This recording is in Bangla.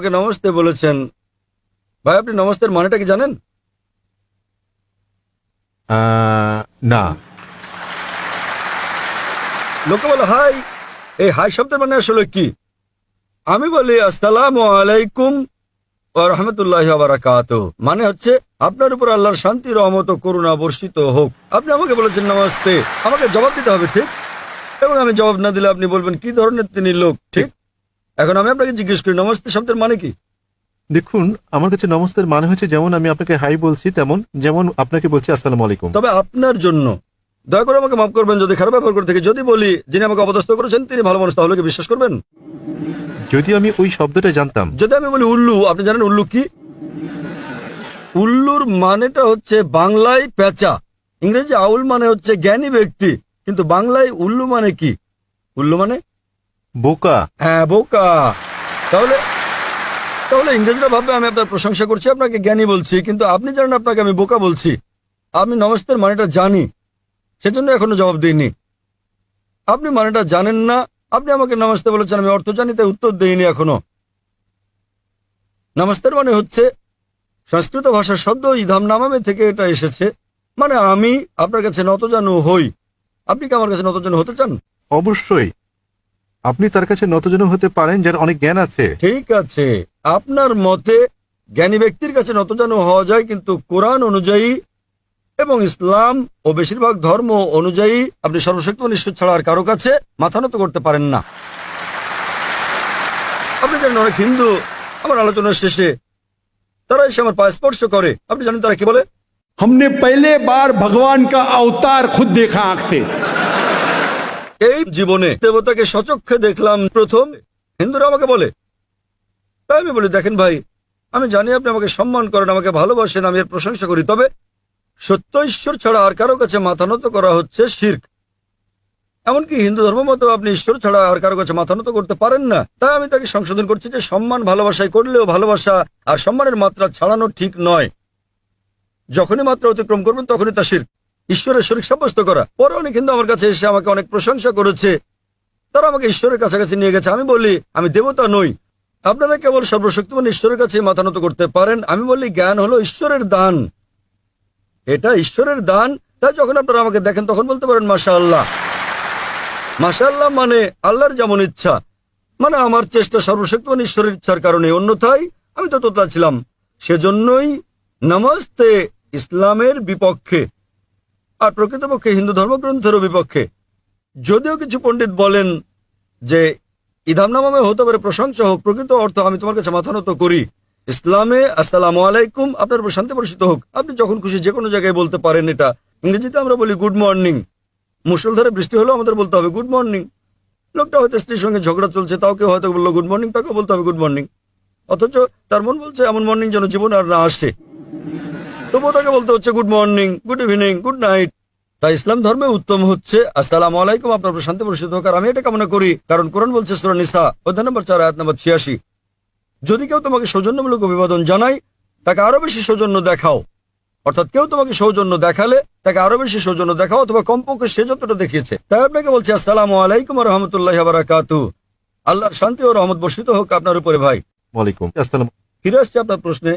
আমাকে নমস্তে বলেছেন। ভাই, আপনি নমস্তের মানেটা কি জানেন? না। লোকে বলে হাই। এই হাই শব্দের মানে আসলে কি? আমি বলি আসসালামু আলাইকুম ওয়া রাহমাতুল্লাহি ওয়া বারাকাতুহু। মানে হচ্ছে আপনার উপর আল্লাহর শান্তি, রহমত ও করুণা বর্ষিত হোক। আপনি আমাকে বলেছেন নমস্তে, আমাকে জবাব দিতে হবে, ঠিক? এবং আমি জবাব না দিলে আপনি বলবেন কি ধরনের তিনি লোক, ঠিক? এখন আমি আপনাকে জিজ্ঞেস করি নমস্তে শব্দের মানে কি? দেখুন, আমার কাছে নমস্তের মানে হচ্ছে যেমন আমি আপনাকে হাই বলছি তেমন, যেমন আপনাকে বলছি আসসালামু আলাইকুম। তবে আপনার জন্য দয়া করে আমাকে মাফ করবেন যদি খারাপ ব্যবহার করে থাকি। যদি বলি যিনি আমাকে অপদস্থ করেছেন তিনি ভালো মানুষ, তাহলে কি বিশ্বাস করবেন? যদি আমি ওই শব্দটা জানতাম। যদি আমি বলি উল্লু, আপনি জানেন উল্লু কি? উল্লুর মানেটা হচ্ছে বাংলায় পেঁচা, ইংরেজি আউল মানে হচ্ছে জ্ঞানী ব্যক্তি, কিন্তু বাংলায় উল্লু মানে কি? উল্লু মানে বোকা। হ্যাঁ, বোকা। তাহলে তাহলে ইংরেজরা ভাববে আমি আপনার প্রশংসা করছি, আপনাকে জ্ঞানী বলছি, কিন্তু আপনি জানেন আপনাকে আমি বোকা বলছি। আমি নমস্তের মানেটা জানি, সেজন্য এখনো জবাব দিইনি। আপনি মানেটা জানেন না, আপনি আমাকে নমস্তে বলেছেন, আমি অর্থ জানি তাই উত্তর দিইনি এখনো। নমস্তের মানে হচ্ছে সংস্কৃত ভাষার শব্দ ইধাম নামামে থেকে এটা এসেছে, মানে আমি আপনার কাছে নতজানু হই। আপনি কি আমার কাছে নতজানু হতে চান? অবশ্যই আপনি তার কাছে নতজানু হতে পারেন যার অনেক জ্ঞান আছে। ঠিক আছে, আপনার মতে জ্ঞানী ব্যক্তির কাছে নতজানু হওয়া যায়, কিন্তু কোরআন অনুযায়ী এবং ইসলাম ও বেশিরভাগ ধর্ম অনুযায়ী আপনি সর্বশক্তিমান ঈশ্বর ছাড়া আর কারো কাছে মাথা নত করতে পারেন না। আপনি জানেন অনেক হিন্দু আমার আলোচনার শেষে তারা এসে আমার পায়ে স্পর্শ করে। আপনি জানেন তারা কি বলে? हमने पहले बार भगवान का अवतार खुद देखा आंख से। এই জীবনে দেবতাকে সচক্ষে দেখলাম প্রথম, হিন্দুরা আমাকে বলে। তাই আমি বলি দেখেন ভাই, আমি জানি আপনি আমাকে সম্মান করেন, আমাকে ভালোবাসেন, আমি এর প্রশংসা করি, তবে সত্য ঈশ্বর ছাড়া আর কারো কাছে মাথা নত করা হচ্ছে শিরক। এমনকি হিন্দু ধর্ম মতো আপনি ঈশ্বর ছাড়া আর কারো কাছে মাথা নত করতে পারেন না। তাই আমি তাকে সংশোধন করছি যে সম্মান ভালোবাসায় করলেও ভালোবাসা আর সম্মানের মাত্রা ছাড়ানো ঠিক নয়। যখনই মাত্রা অতিক্রম করবেন তখনই তা শিরক, ঈশ্বরের শরীক সাব্যস্ত করা। পরে অনেক হিন্দু আমার কাছে এসে আমাকে অনেক প্রশংসা করেছে, তারা আমাকে ঈশ্বরের কাছাকাছি নিয়ে গেছে। আমি বলি আমি দেবতা নই, আপনারা কেবল সর্বশক্তিমান ঈশ্বরের কাছে মাথা নত করতে পারেন। আমি বলি জ্ঞান হলো ঈশ্বরের দান, এটা ঈশ্বরের দান। তাই যখন আপনারা আমাকে দেখেন তখন বলতে পারেন মাশাআল্লাহ। মাশাআল্লাহ মানে আল্লাহর যেমন ইচ্ছা, মানে আমার চেষ্টা সর্বশক্তিমান ঈশ্বরের ইচ্ছার কারণে, অন্যথায় আমি তো তোতলা ছিলাম। সেজন্যই নমস্তে ইসলামের বিপক্ষে আর প্রকৃতপক্ষে হিন্দু ধর্মগ্রন্থেরও বিপক্ষে। যদিও কিছু পণ্ডিত বলেন যে ইধাম নামে হতে পারে প্রশংসা হোক, প্রকৃত অর্থ আমি তোমার কাছে মাথা নত করি। ইসলামে আসসালামু আলাইকুম, আপনার উপর শান্তি বর্ষিত হোক। আপনি যখন খুশি যে কোনো জায়গায় বলতে পারেন এটা। ইংরেজিতে আমরা বলি গুড মর্নিং, মুষলধারে বৃষ্টি হলেও আমাদের বলতে হবে গুড মর্নিং। লোকটা হয়তো স্ত্রীর সঙ্গে ঝগড়া চলছে, তাও কেউ হয়তো বললো গুড মর্নিং, তাকেও বলতে হবে গুড মর্নিং, অথচ তার মন বলছে এমন মর্নিং যেন জীবন আর না আসে, তবুও তাকে বলতে হচ্ছে good morning, good evening, good night. তাই ইসলাম ধর্মে উত্তম হচ্ছে আসসালামু আলাইকুম, আপনার উপর শান্তি বর্ষিত হোক। আর আমি এটা কামনা করি, কারণ কোরআন বলছে সূরা নিসা অধ্যায় নম্বর 4 আয়াত নম্বর 86, যদি কেউ তোমাকে সৌজন্যমূলক অভিবাদন জানায় তাকে আরো বেশি সৌজন্য দেখাও। অর্থাৎ কেউ তোমাকে সৌজন্য দেখালে তাকে আরো বেশি সৌজন্য দেখাও, অথবা কমপক্ষে সে যতটা দেখিয়েছে। তাই আপনাকে বলছি আসসালামু আলাইকুম ওয়া রাহমাতুল্লাহি ওয়া বারাকাতুহু, আল্লাহর শান্তি ও রহমত বর্ষিত হোক আপনার উপরে। ভাই ওয়ালাইকুম আসসালাম। ফিরে আসছে আপনার প্রশ্নে।